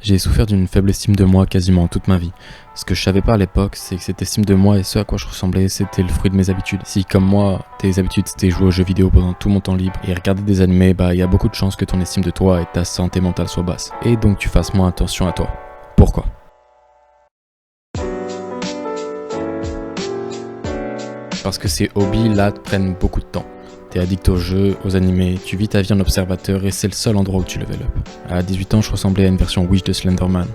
J'ai souffert d'une faible estime de moi quasiment toute ma vie. Ce que je savais pas à l'époque, c'est que cette estime de moi et ce à quoi je ressemblais, c'était le fruit de mes habitudes. Si, comme moi, tes habitudes c'était jouer aux jeux vidéo pendant tout mon temps libre et regarder des animés, bah y a beaucoup de chances que ton estime de toi et ta santé mentale soient basses. Et donc tu fasses moins attention à toi. Pourquoi ? Parce que ces hobbies-là te prennent beaucoup de temps. T'es addict aux jeux, aux animés, tu vis ta vie en observateur et c'est le seul endroit où tu level up. À 18 ans, je ressemblais à une version Wish de Slenderman.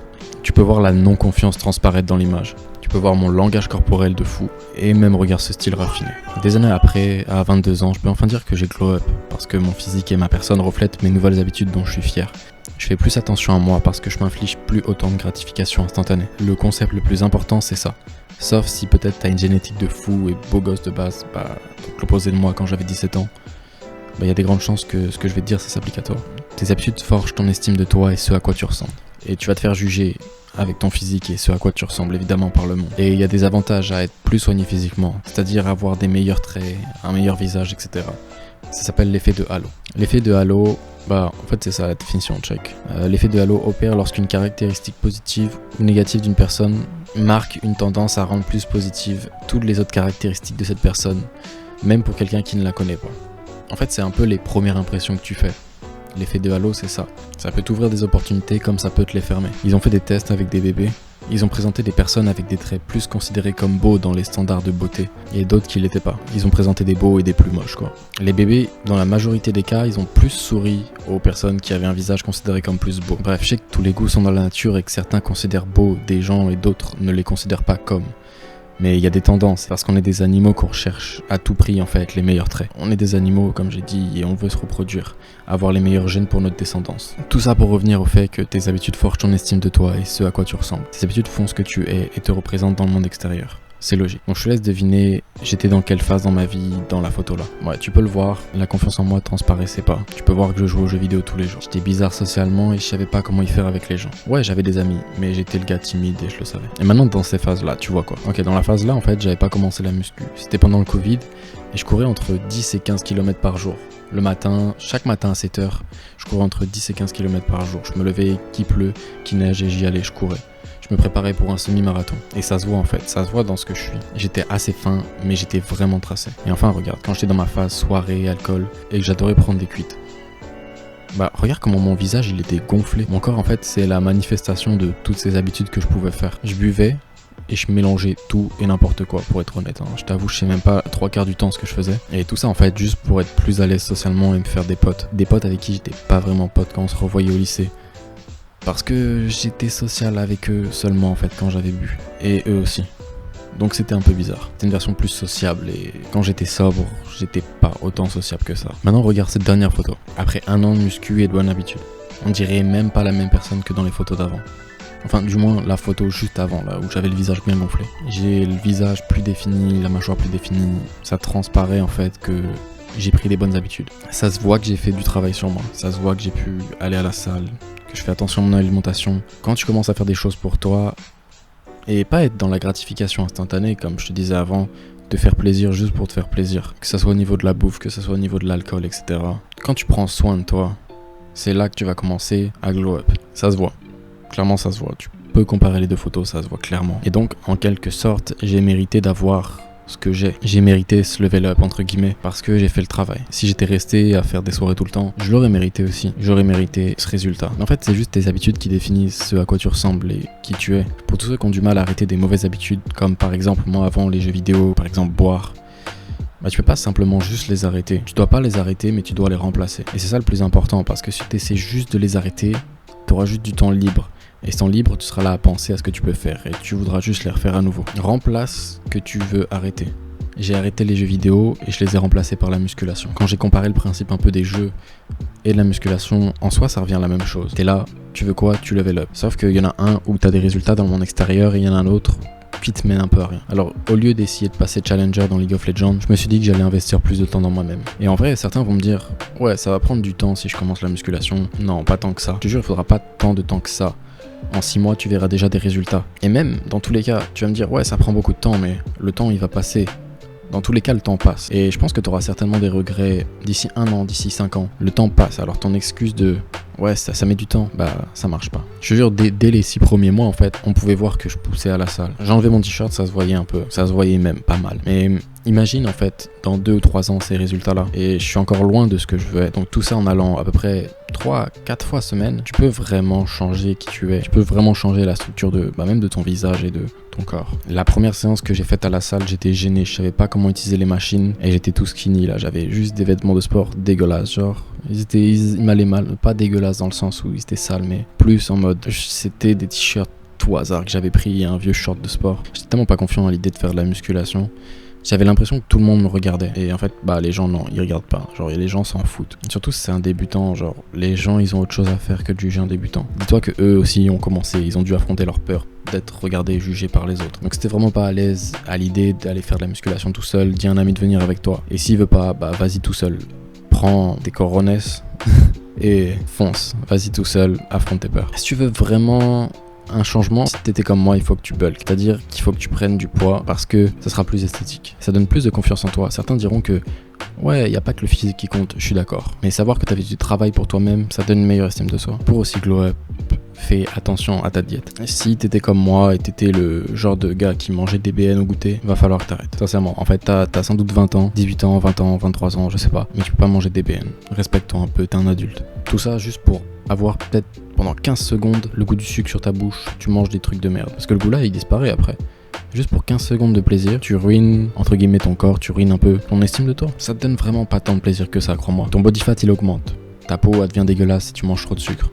Tu peux voir la non-confiance transparaître dans l'image. Tu peux voir mon langage corporel de fou et même regarder ce style raffiné. Des années après, à 22 ans, je peux enfin dire que j'ai glow up parce que mon physique et ma personne reflètent mes nouvelles habitudes dont je suis fier. Je fais plus attention à moi parce que je m'inflige plus autant de gratification instantanée. Le concept le plus important, c'est ça. Sauf si peut-être t'as une génétique de fou et beau gosse de base, donc l'opposé de moi quand j'avais 17 ans, y a des grandes chances que ce que je vais te dire ça s'applique à toi. Tes habitudes forgent ton estime de toi et ce à quoi tu ressembles. Et tu vas te faire juger avec ton physique et ce à quoi tu ressembles évidemment par le monde. Et il y a des avantages à être plus soigné physiquement, c'est-à-dire avoir des meilleurs traits, un meilleur visage, etc. Ça s'appelle l'effet de halo. L'effet de halo, en fait c'est ça la définition, check. L'effet de halo opère lorsqu'une caractéristique positive ou négative d'une personne marque une tendance à rendre plus positive toutes les autres caractéristiques de cette personne, même pour quelqu'un qui ne la connaît pas. En fait c'est un peu les premières impressions que tu fais. L'effet de halo c'est ça. Ça peut t'ouvrir des opportunités comme ça peut te les fermer. Ils ont fait des tests avec des bébés. Ils ont présenté des personnes avec des traits plus considérés comme beaux dans les standards de beauté et d'autres qui l'étaient pas. Ils ont présenté des beaux et des plus moches quoi. Les bébés, dans la majorité des cas, ils ont plus souri aux personnes qui avaient un visage considéré comme plus beau. Bref, je sais que tous les goûts sont dans la nature et que certains considèrent beaux des gens et d'autres ne les considèrent pas comme. Mais il y a des tendances, parce qu'on est des animaux qu'on recherche à tout prix en fait les meilleurs traits. On est des animaux comme j'ai dit et on veut se reproduire, avoir les meilleurs gènes pour notre descendance. Tout ça pour revenir au fait que tes habitudes forgent ton estime de toi et ce à quoi tu ressembles. Tes habitudes font ce que tu es et te représentent dans le monde extérieur. C'est logique. Donc je te laisse deviner j'étais dans quelle phase dans ma vie dans la photo là. Ouais, tu peux le voir, la confiance en moi transparaissait pas. Tu peux voir que je jouais aux jeux vidéo tous les jours. J'étais bizarre socialement et je savais pas comment y faire avec les gens. Ouais, j'avais des amis, mais j'étais le gars timide et je le savais. Et maintenant dans ces phases là, tu vois quoi. Ok, dans la phase là en fait, j'avais pas commencé la muscu. C'était pendant le Covid et je courais entre 10 et 15 km par jour. Le matin, chaque matin à 7h, je courais entre 10 et 15 km par jour. Je me levais, qu'il pleut, qu'il neige et j'y allais, je courais. Je me préparais pour un semi-marathon. Et ça se voit en fait, ça se voit dans ce que je suis. J'étais assez fin, mais j'étais vraiment tracé. Et enfin, regarde, quand j'étais dans ma phase soirée, alcool, et que j'adorais prendre des cuites. Regarde comment mon visage, il était gonflé. Mon corps, en fait, c'est la manifestation de toutes ces habitudes que je pouvais faire. Je buvais, et je mélangeais tout et n'importe quoi, pour être honnête. Je t'avoue, je sais même pas 3/4 du temps ce que je faisais. Et tout ça, en fait, juste pour être plus à l'aise socialement et me faire des potes. Des potes avec qui j'étais pas vraiment pote quand on se revoyait au lycée. Parce que j'étais social avec eux seulement en fait quand j'avais bu. Et eux aussi. Donc c'était un peu bizarre. C'était une version plus sociable et quand j'étais sobre, j'étais pas autant sociable que ça. Maintenant regarde cette dernière photo. Après 1 an de muscu et de bonne habitude. On dirait même pas la même personne que dans les photos d'avant. Enfin du moins la photo juste avant là où j'avais le visage bien gonflé. J'ai le visage plus défini, la mâchoire plus définie. Ça transparaît en fait que j'ai pris des bonnes habitudes. Ça se voit que j'ai fait du travail sur moi. Ça se voit que j'ai pu aller à la salle, que je fais attention à mon alimentation. Quand tu commences à faire des choses pour toi, et pas être dans la gratification instantanée, comme je te disais avant, te faire plaisir juste pour te faire plaisir, que ça soit au niveau de la bouffe, que ça soit au niveau de l'alcool, etc. Quand tu prends soin de toi, c'est là que tu vas commencer à glow up. Ça se voit. Clairement, ça se voit. Tu peux comparer les deux photos, ça se voit clairement. Et donc, en quelque sorte, j'ai mérité d'avoir ce que j'ai. J'ai mérité ce level up entre guillemets parce que j'ai fait le travail. Si j'étais resté à faire des soirées tout le temps, je l'aurais mérité aussi. J'aurais mérité ce résultat. En fait, c'est juste tes habitudes qui définissent ce à quoi tu ressembles et qui tu es. Pour tous ceux qui ont du mal à arrêter des mauvaises habitudes, comme par exemple moi avant les jeux vidéo, par exemple boire, tu peux pas simplement juste les arrêter. Tu dois pas les arrêter, mais tu dois les remplacer. Et c'est ça le plus important parce que si tu essaies juste de les arrêter, tu auras juste du temps libre. Et sans libre, tu seras là à penser à ce que tu peux faire et tu voudras juste les refaire à nouveau. Remplace ce que tu veux arrêter. J'ai arrêté les jeux vidéo et je les ai remplacés par la musculation. Quand j'ai comparé le principe un peu des jeux et de la musculation, en soi ça revient à la même chose. T'es là, tu veux quoi, tu level up. Sauf qu'il y en a un où t'as des résultats dans le monde extérieur et il y en a un autre qui te mène un peu à rien. Alors au lieu d'essayer de passer challenger dans League of Legends, je me suis dit que j'allais investir plus de temps dans moi-même. Et en vrai, certains vont me dire « Ouais, ça va prendre du temps si je commence la musculation. » Non, pas tant que ça. Je te jure, il faudra pas tant de temps que ça. En 6 mois, tu verras déjà des résultats. Et même, dans tous les cas, tu vas me dire « Ouais, ça prend beaucoup de temps, mais le temps, il va passer. » Dans tous les cas, le temps passe. Et je pense que tu auras certainement des regrets d'ici 1 an, d'ici 5 ans. Le temps passe, alors ton excuse de ouais, ça met du temps, bah ça marche pas. Je te jure, dès les 6 premiers mois, en fait, on pouvait voir que je poussais à la salle. J'enlevais mon t-shirt, ça se voyait un peu, ça se voyait même pas mal. Mais imagine, en fait, dans 2 ou 3 ans, ces résultats-là. Et je suis encore loin de ce que je veux être. Donc tout ça en allant à peu près 3-4 fois semaine, tu peux vraiment changer qui tu es. Tu peux vraiment changer la structure même de ton visage et de ton corps. La première séance que j'ai faite à la salle, j'étais gêné. Je savais pas comment utiliser les machines et j'étais tout skinny là. J'avais juste des vêtements de sport dégueulasses, genre. Ils m'allaient mal, pas dégueulasses dans le sens où ils étaient sales, mais plus en mode c'était des t-shirts tout hasard que j'avais pris, un vieux short de sport. J'étais tellement pas confiant à l'idée de faire de la musculation. J'avais l'impression que tout le monde me regardait. Et en fait, les gens, non, ils regardent pas. Genre, les gens s'en foutent. Surtout si c'est un débutant, genre, les gens, ils ont autre chose à faire que de juger un débutant. Dis-toi que eux aussi ont commencé, ils ont dû affronter leur peur d'être regardés et jugés par les autres. Donc c'était vraiment pas à l'aise à l'idée d'aller faire de la musculation tout seul. Dis à un ami de venir avec toi. Et s'il veut pas, vas-y tout seul. Prends des corones et fonce. Vas-y tout seul, affronte tes peurs. Si tu veux vraiment un changement, si t'étais comme moi, il faut que tu bulk. C'est-à-dire qu'il faut que tu prennes du poids parce que ça sera plus esthétique. Ça donne plus de confiance en toi. Certains diront que ouais, il n'y a pas que le physique qui compte, je suis d'accord. Mais savoir que tu avais du travail pour toi-même, ça donne une meilleure estime de soi. Pour aussi glow up, fais attention à ta diète. Si t'étais comme moi et t'étais le genre de gars qui mangeait des BN au goûter, va falloir que t'arrêtes. Sincèrement, en fait, t'as sans doute 20 ans, 18 ans, 20 ans, 23 ans, je sais pas. Mais tu peux pas manger des BN. Respecte-toi un peu, t'es un adulte. Tout ça juste pour avoir peut-être pendant 15 secondes le goût du sucre sur ta bouche, tu manges des trucs de merde. Parce que le goût là, il disparaît après. Juste pour 15 secondes de plaisir, tu ruines, entre guillemets, ton corps, tu ruines un peu ton estime de toi. Ça te donne vraiment pas tant de plaisir que ça, crois-moi. Ton body fat, il augmente. Ta peau, elle devient dégueulasse si tu manges trop de sucre.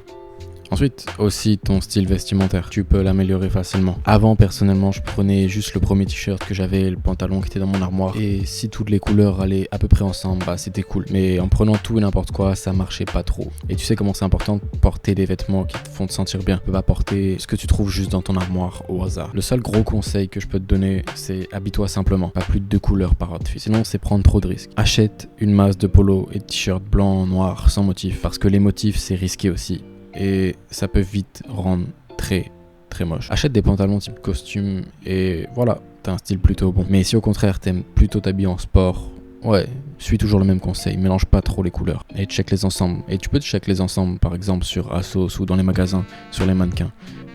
Ensuite, aussi ton style vestimentaire, tu peux l'améliorer facilement. Avant, personnellement, je prenais juste le premier t-shirt que j'avais, le pantalon qui était dans mon armoire. Et si toutes les couleurs allaient à peu près ensemble, c'était cool. Mais en prenant tout et n'importe quoi, ça marchait pas trop. Et tu sais comment c'est important de porter des vêtements qui te font te sentir bien. Tu peux pas porter ce que tu trouves juste dans ton armoire au hasard. Le seul gros conseil que je peux te donner, c'est habille-toi simplement. Pas plus de 2 couleurs par outfit. Sinon, c'est prendre trop de risques. Achète une masse de polo et de t-shirts blancs, noirs, sans motif. Parce que les motifs, c'est risqué aussi. Et ça peut vite rendre très très moche. Achète des pantalons type costume et voilà, t'as un style plutôt bon. Mais si au contraire t'aimes plutôt t'habiller en sport, ouais, suis toujours le même conseil, mélange pas trop les couleurs et check les ensembles. Et tu peux te check les ensembles par exemple sur Asos ou dans les magasins, sur les mannequins.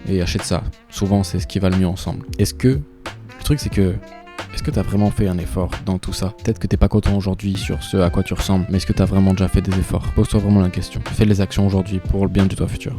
Et achète ça, souvent c'est ce qui va le mieux ensemble. Le truc c'est que est-ce que t'as vraiment fait un effort dans tout ça? Peut-être que t'es pas content aujourd'hui sur ce à quoi tu ressembles, mais est-ce que t'as vraiment déjà fait des efforts? Pose-toi vraiment la question. Fais les actions aujourd'hui pour le bien de toi futur.